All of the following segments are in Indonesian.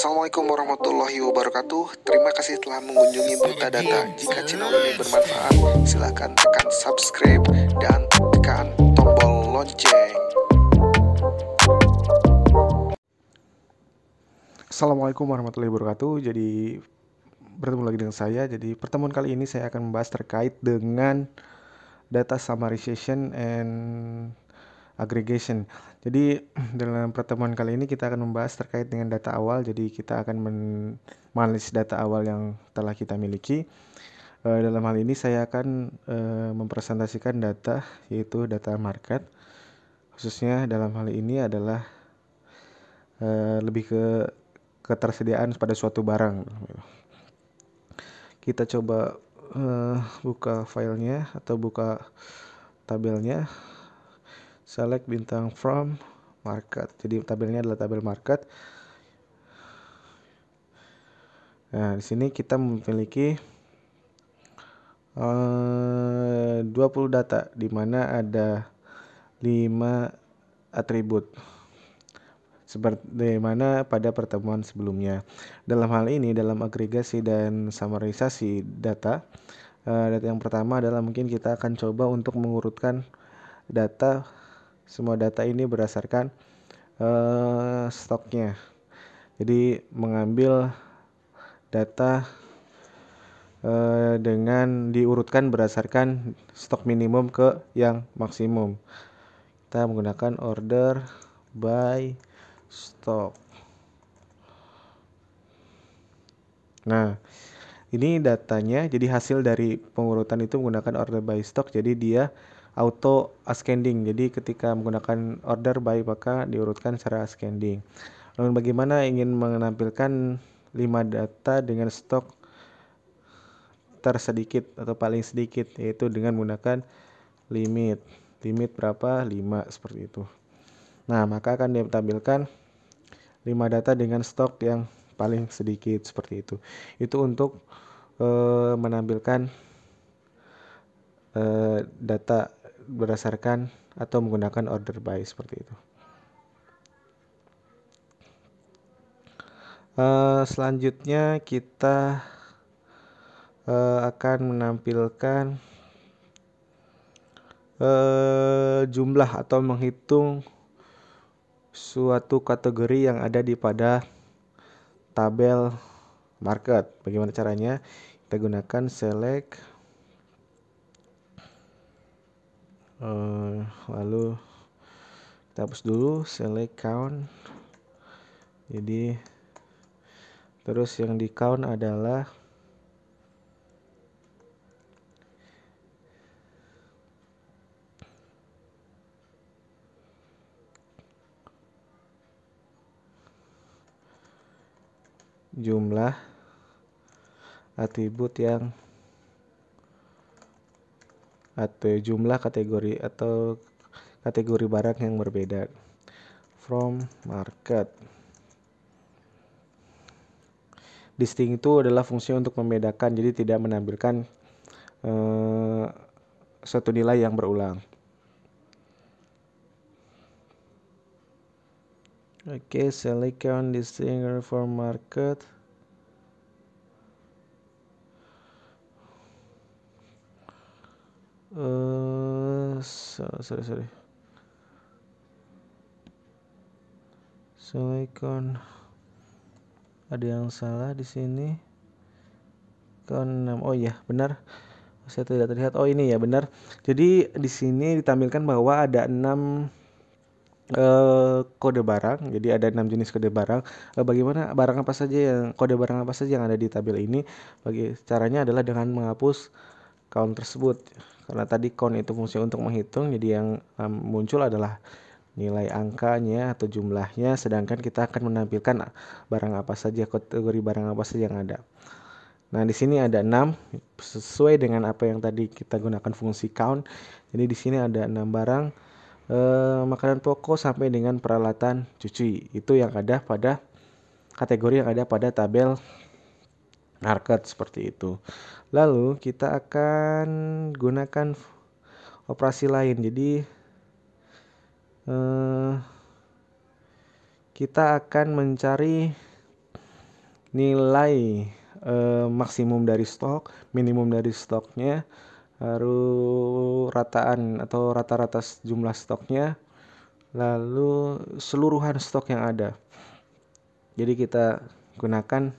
Assalamualaikum warahmatullahi wabarakatuh. Terima kasih telah mengunjungi Buta Data. Jika channel ini bermanfaat, silakan tekan subscribe dan tekan tombol lonceng. Assalamualaikum warahmatullahi wabarakatuh. Jadi bertemu lagi dengan saya. Jadi pertemuan kali ini saya akan membahas terkait dengan data summarization and aggregation. Jadi dalam pertemuan kali ini kita akan membahas terkait dengan data awal. Jadi kita akan menganalisis data awal yang telah kita miliki. Dalam hal ini saya akan mempresentasikan data, yaitu data market. Khususnya dalam hal ini adalah lebih ke ketersediaan pada suatu barang. Kita coba buka filenya atau buka tabelnya. Select bintang from market. Jadi tabelnya adalah tabel market. Nah, di sini kita memiliki 20 data, di mana ada 5 atribut. Seperti mana pada pertemuan sebelumnya. Dalam hal ini, dalam agregasi dan summarisasi data, data yang pertama adalah mungkin kita akan coba untuk mengurutkan data. Semua data ini berdasarkan stoknya. Jadi mengambil data dengan diurutkan berdasarkan stok minimum ke yang maksimum. Kita menggunakan order by stock. Nah, ini datanya. Jadi hasil dari pengurutan itu menggunakan order by stock. Jadi dia auto ascending. Jadi ketika menggunakan order by maka diurutkan secara ascending. Lalu bagaimana ingin menampilkan 5 data dengan stok tersedikit atau paling sedikit, yaitu dengan menggunakan limit. Limit berapa? 5 seperti itu. Nah, maka akan ditampilkan 5 data dengan stok yang paling sedikit seperti itu. Itu untuk menampilkan data berdasarkan atau menggunakan order by seperti itu. Selanjutnya kita akan menampilkan jumlah atau menghitung suatu kategori yang ada di pada tabel market. Bagaimana caranya? Kita gunakan select, lalu kita hapus dulu select count. Jadi terus yang di count adalah jumlah atribut yang atau jumlah kategori atau kategori barang yang berbeda from market. Distinct itu adalah fungsi untuk membedakan, jadi tidak menampilkan suatu nilai yang berulang. Oke, select count distinct from market. Sorry. Select count. Ada yang salah di sini. Count 6. Oh iya, benar. Saya tidak terlihat. Oh, ini ya, benar. Jadi di sini ditampilkan bahwa ada 6 kode barang. Jadi ada 6 jenis kode barang. Bagaimana barang apa saja kode barang apa saja yang ada di tabel ini? Caranya adalah dengan menghapus count tersebut. Karena tadi count itu fungsi untuk menghitung, jadi yang muncul adalah nilai angkanya atau jumlahnya, sedangkan kita akan menampilkan barang apa saja, kategori barang apa saja yang ada. Nah, di sini ada 6 sesuai dengan apa yang tadi kita gunakan fungsi count. Jadi di sini ada 6 barang, makanan pokok sampai dengan peralatan cuci. Itu yang ada pada kategori yang ada pada tabel market seperti itu. Lalu kita akan gunakan operasi lain. Jadi kita akan mencari nilai maksimum dari stok, minimum dari stoknya, lalu rataan atau rata-rata jumlah stoknya, lalu seluruhan stok yang ada. Jadi kita gunakan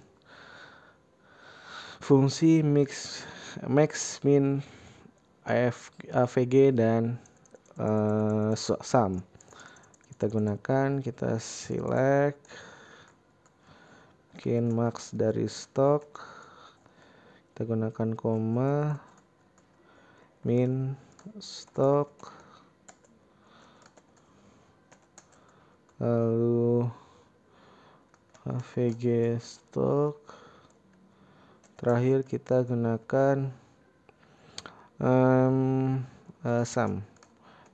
fungsi max min AVG dan sum. Kita gunakan, kita select bikin max dari stok, kita gunakan koma min stok, lalu AVG stok, terakhir kita gunakan sum,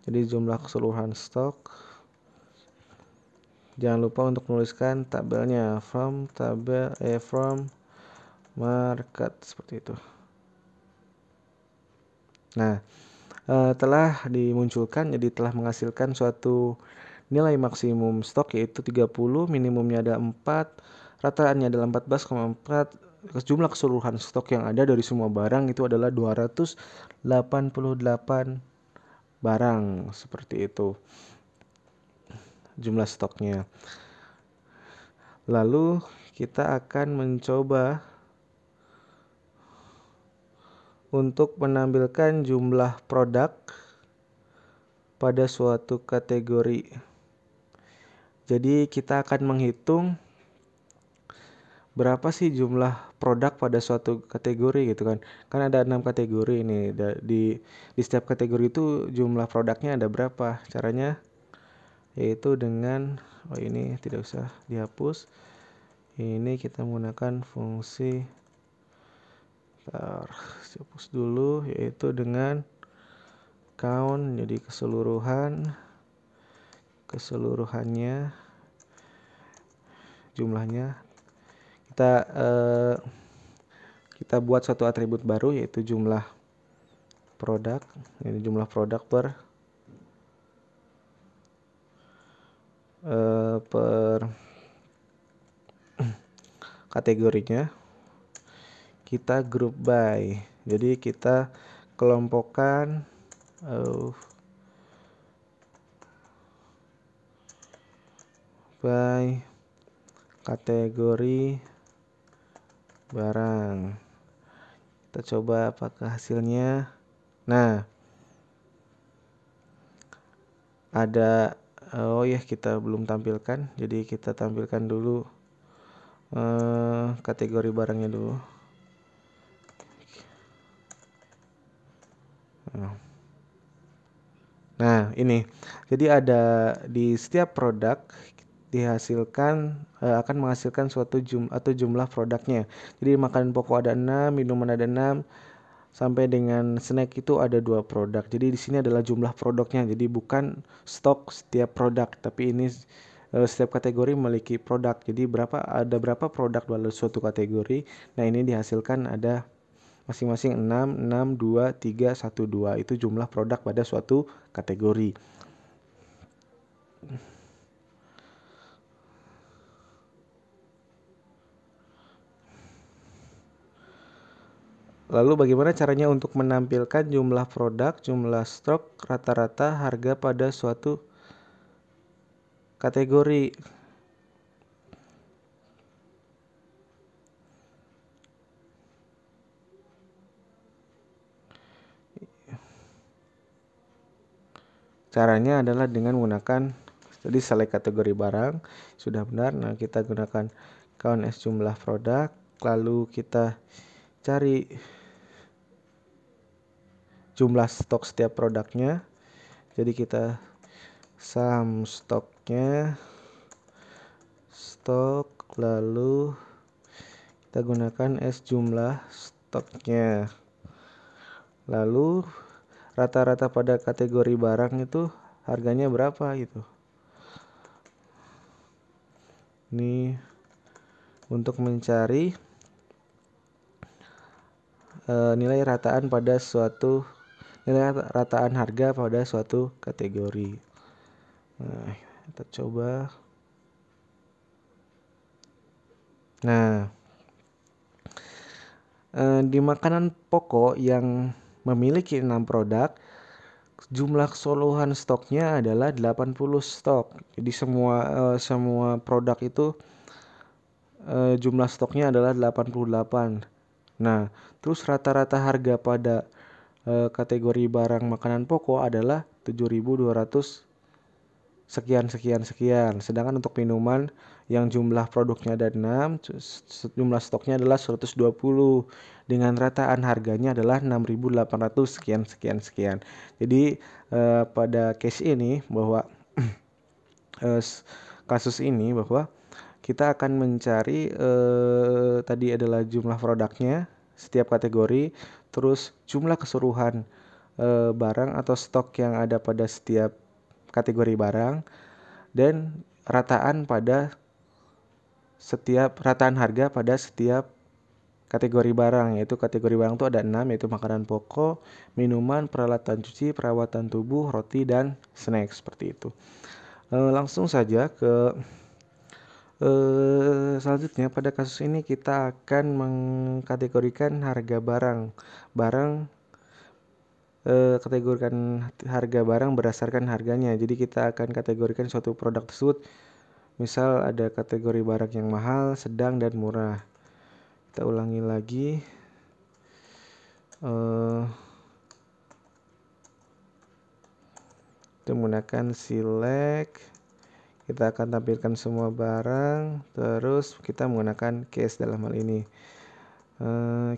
jadi jumlah keseluruhan stok. Jangan lupa untuk menuliskan tabelnya from market seperti itu. Nah, telah dimunculkan, jadi telah menghasilkan suatu nilai maksimum stok yaitu 30, minimumnya ada 4, rataannya adalah 14,4, jumlah keseluruhan stok yang ada dari semua barang itu adalah 288 barang, seperti itu jumlah stoknya. Lalu kita akan mencoba untuk menampilkan jumlah produk pada suatu kategori. Jadi kita akan menghitung berapa sih jumlah produk pada suatu kategori gitu kan. Kan ada 6 kategori ini. Di setiap kategori itu jumlah produknya ada berapa. Caranya yaitu dengan ini tidak usah dihapus. Ini kita menggunakan fungsi hapus dulu, yaitu dengan count, jadi keseluruhannya jumlahnya. Kita buat satu atribut baru yaitu jumlah produk. Ini jumlah produk per kategorinya. Kita group by, jadi kita kelompokkan by kategori barang. Kita coba apakah hasilnya. Nah, ada kita belum tampilkan, jadi kita tampilkan dulu kategori barangnya dulu. Nah, ini jadi ada di setiap produk dihasilkan akan menghasilkan suatu jumlah produknya. Jadi makanan pokok ada 6, minuman ada 6, sampai dengan snack itu ada 2 produk. Jadi di sini adalah jumlah produknya. Jadi bukan stok setiap produk, tapi ini setiap kategori memiliki produk. Jadi ada berapa produk dalam suatu kategori. Nah, ini dihasilkan ada masing-masing 6, 6, 2, 3, 1, 2. Itu jumlah produk pada suatu kategori. Lalu bagaimana caranya untuk menampilkan jumlah produk, jumlah stok, rata-rata harga pada suatu kategori? Caranya adalah dengan menggunakan tadi select kategori barang, sudah benar. Nah, kita gunakan count as jumlah produk, lalu kita cari jumlah stok setiap produknya. Jadi kita sum stoknya, stok, lalu kita gunakan as jumlah stoknya. Lalu rata-rata pada kategori barang itu harganya berapa gitu. Ini untuk mencari nilai rataan harga pada suatu kategori. Nah, kita coba. Nah, Di makanan pokok yang memiliki 6 produk, jumlah keseluruhan stoknya adalah 80 stok. Jadi semua produk itu jumlah stoknya adalah 88. Nah, terus rata-rata harga pada kategori barang makanan pokok adalah 7.200 sekian sekian sekian. Sedangkan untuk minuman yang jumlah produknya ada 6, jumlah stoknya adalah 120 dengan rataan harganya adalah 6.800 sekian sekian sekian. Jadi pada case ini bahwa kasus ini bahwa kita akan mencari tadi adalah jumlah produknya setiap kategori, terus jumlah keseluruhan barang atau stok yang ada pada setiap kategori barang, dan rataan harga pada setiap kategori barang, yaitu kategori barang itu ada 6, yaitu makanan pokok, minuman, peralatan cuci, perawatan tubuh, roti, dan snack seperti itu. Langsung saja ke selanjutnya. Pada kasus ini kita akan mengkategorikan harga barang kategorikan harga barang berdasarkan harganya. Jadi kita akan kategorikan suatu produk tersebut. Misal ada kategori barang yang mahal, sedang, dan murah. Kita ulangi lagi. Kita menggunakan select. Kita akan tampilkan semua barang. Terus kita menggunakan case dalam hal ini.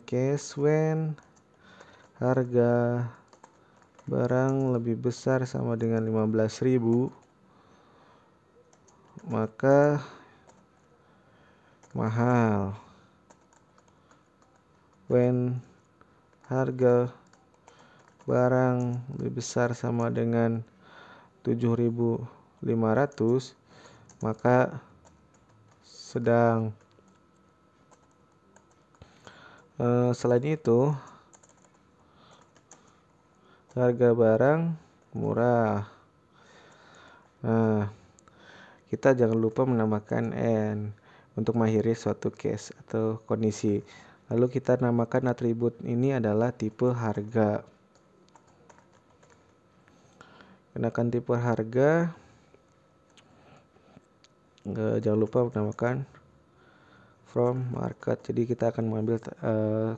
Case when harga barang lebih besar sama dengan 15.000, maka mahal. When harga barang lebih besar sama dengan 7.500, maka sedang. Selain itu, harga barang murah. Nah, kita jangan lupa menambahkan N untuk mengakhiri suatu case atau kondisi. Lalu kita namakan atribut ini adalah tipe harga. Gunakan tipe harga. Jangan lupa menambahkan from market. Jadi kita akan mengambil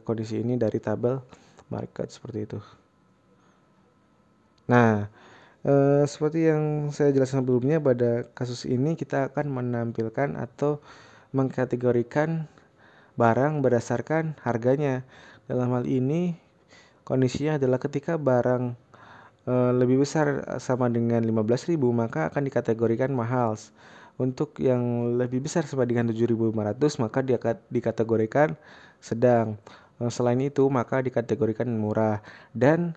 kondisi ini dari tabel market seperti itu. Nah, seperti yang saya jelaskan sebelumnya, pada kasus ini kita akan menampilkan atau mengkategorikan barang berdasarkan harganya. Dalam hal ini kondisinya adalah ketika barang lebih besar sama dengan 15.000, maka akan dikategorikan mahal. Untuk yang lebih besar sama dengan 7.500, maka dia dikategorikan sedang. Selain itu, maka dikategorikan murah. Dan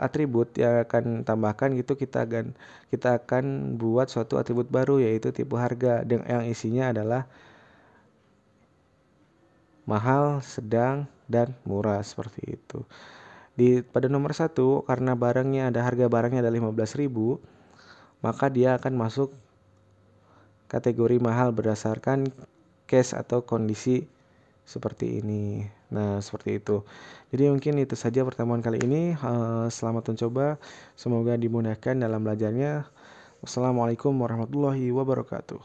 atribut yang akan tambahkan gitu, kita akan buat suatu atribut baru, yaitu tipe harga yang isinya adalah mahal, sedang, dan murah seperti itu. Pada nomor 1, karena harga barangnya ada 15.000, maka dia akan masuk kategori mahal berdasarkan case atau kondisi seperti ini. Nah, seperti itu. Jadi mungkin itu saja pertemuan kali ini. Selamat mencoba. Semoga dimudahkan dalam belajarnya. Wassalamualaikum warahmatullahi wabarakatuh.